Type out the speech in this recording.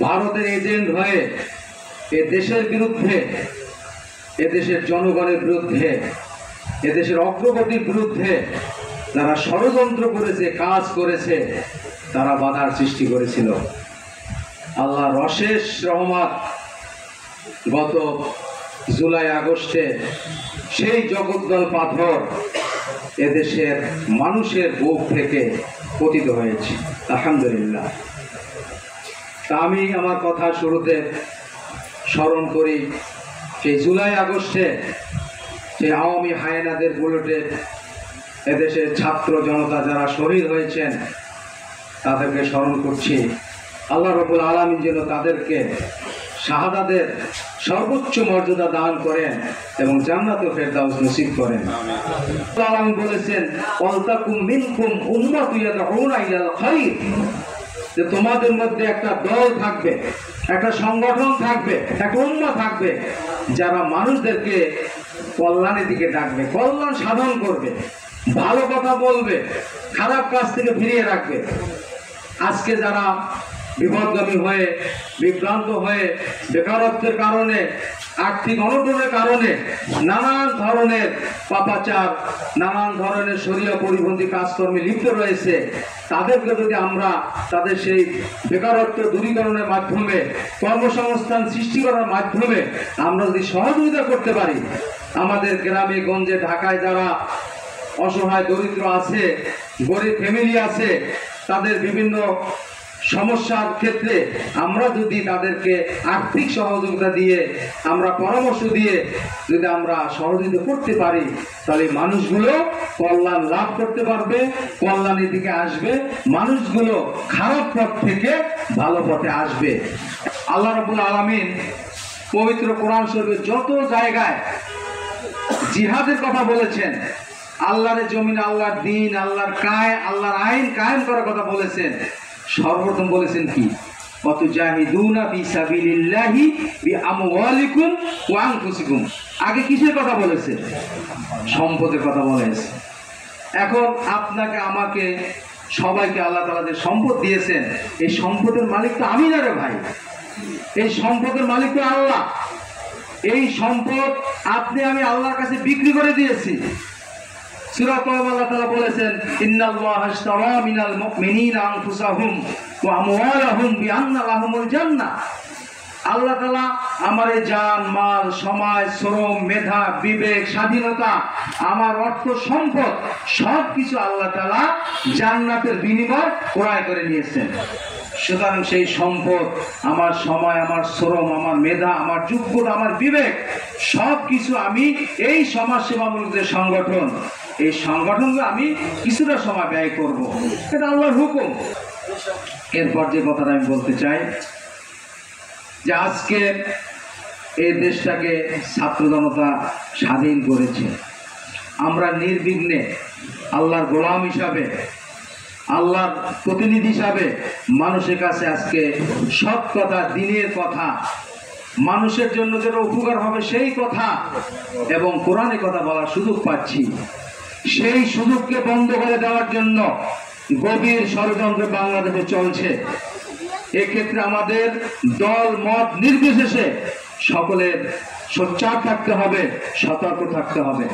ভারতের এজেন্ট হয়ে এ দেশের বিরুদ্ধে, এদেশের জনগণের বিরুদ্ধে, এদেশের অগ্রগতির বিরুদ্ধে যারা ষড়যন্ত্র করেছে, কাজ করেছে, তারা বাধার সৃষ্টি করেছিল। আল্লাহর অশেষ রহমত, গত জুলাই আগস্টে সেই জগদ্দল পাথর এদেশের মানুষের বুক থেকে পতিত হয়েছে, আলহামদুলিল্লাহ। তা আমি আমার কথা শুরুতে স্মরণ করি সেই জুলাই আগস্টে সেই আওয়ামী হায়েনাদের বুলেটে এদেশের ছাত্র জনতা যারা শহীদ হয়েছেন তাদেরকে স্মরণ করছি। আল্লাহ রাব্বুল আলামিন যেন তাদেরকে শাহাদাতের সর্বোচ্চ মর্যাদা দান করেন এবং জান্নাতুল ফেরদাউস নসিব করেন। আল্লাহ আলামিন বলেছেন, ওয়ালতাকুম মিনকুম উম্মাতুন ইয়াদউনা ইলাল খায়র, যে তোমাদের মধ্যে একটা দল থাকবে, একটা সংগঠন থাকবে, একটা উম্মাহ থাকবে যারা মানুষদেরকে কল্যাণের দিকে ডাকবে, কল্যাণ সাধন করবে, ভালো কথা বলবে, খারাপ কাজ থেকে ফিরিয়ে রাখবে। আজকে যারা বিপদগামী হয়ে, বিভ্রান্ত হয়ে, বেকারত্বের কারণে, আর্থিক অনটনের কারণে নানান ধরনের পাপাচার, নানান ধরনের শরিয়া পরিপন্থী কাজকর্মে লিপ্ত রয়েছে, তাদেরকে যদি আমরা তাদের সেই বেকারত্ব দূরীকরণের মাধ্যমে, কর্মসংস্থান সৃষ্টি করার মাধ্যমে আমরা যদি সহযোগিতা করতে পারি, আমাদের গ্রামে গঞ্জে ঢাকায় যারা অসহায় দরিদ্র আছে, গরিব ফ্যামিলি আছে, তাদের বিভিন্ন সমস্যার ক্ষেত্রে আমরা যদি তাদেরকে আর্থিক সহযোগিতা দিয়ে, আমরা পরামর্শ দিয়ে যদি আমরা সহযোগিতা করতে পারি, তাহলে মানুষগুলো কল্যাণ লাভ করতে পারবে, কল্যাণের দিকে আসবে, মানুষগুলো খারাপ পথ থেকে ভালো পথে আসবে। আল্লাহ রাব্বুল আলামিন পবিত্র কোরআন শরীফের যত জায়গায় জিহাদের কথা বলেছেন, আল্লাহর জমিন, আল্লাহর দ্বীন, আল্লাহর আইন কায়েম করার কথা বলেছেন, সর্বপ্রথম বলেছেন কি? ওয়াতুজাহিদুনা ফি সাবিলিল্লাহি বিআমওয়ালিকুম ওয়া আনফুসিকুম। আগে কিসের কথা বলেছে? সম্পদের কথা বলেছে। এখন আপনাকে, আমাকে, সবাইকে আল্লাহ তাআলা যে সম্পদ দিয়েছেন, এই সম্পদের মালিক তো আমি না রে ভাই, এই সম্পদের মালিক তো আল্লাহ। এই সম্পদ আপনি আমি আল্লাহর কাছে বিক্রি করে দিয়েছি। সূরা তাওবা আল্লাহ তাআলা বলেছেন, ইন্নাল্লাহা আশতারা মিনাল মুমিনিনা আনফুসাহুম ওয়া আমওয়ালাহুম বিআন্না লাহুমুল জান্নাহ। আল্লাহ তাআলা আমার এই জান, মাল, সময়, শ্রম, মেধা, বিবেক, স্বাধীনতা, আমার অর্থ সম্পদ সব কিছু আল্লাহ তাআলা জান্নাতের বিনিময় ক্রয় করে নিয়েছেন। সুতরাং সেই সম্পদ, আমার সময়, আমার শ্রম, আমার মেধা, আমার যোগ্যতা, আমার বিবেক সব কিছু আমি এই সমাজসেবামূলক যে সংগঠন, এই সংগঠনকে আমি কিছুটা সময় ব্যয় করব, এটা আল্লাহর হুকুম। এরপর যে কথাটা আমি বলতে চাই, যে আজকে এই দেশটাকে ছাত্র জনতা স্বাধীন করেছে, আমরা নির্বিঘ্নে আল্লাহর গোলাম হিসাবে, আল্লাহর প্রতিনিধি হিসাবে মানুষের কাছে আজকে সৎ কথা, দিনের কথা, মানুষের জন্য যেটা উপকার হবে সেই কথা এবং কোরআনের কথা বলার সুযোগ পাচ্ছি। সেই সুযোগকে বন্ধ করে দেওয়ার জন্য গভীর ষড়যন্ত্র বাংলাদেশে চলছে। এক্ষেত্রে আমাদের দল মত নির্বিশেষে সকলের সোচ্চার থাকতে হবে, সতর্ক থাকতে হবে।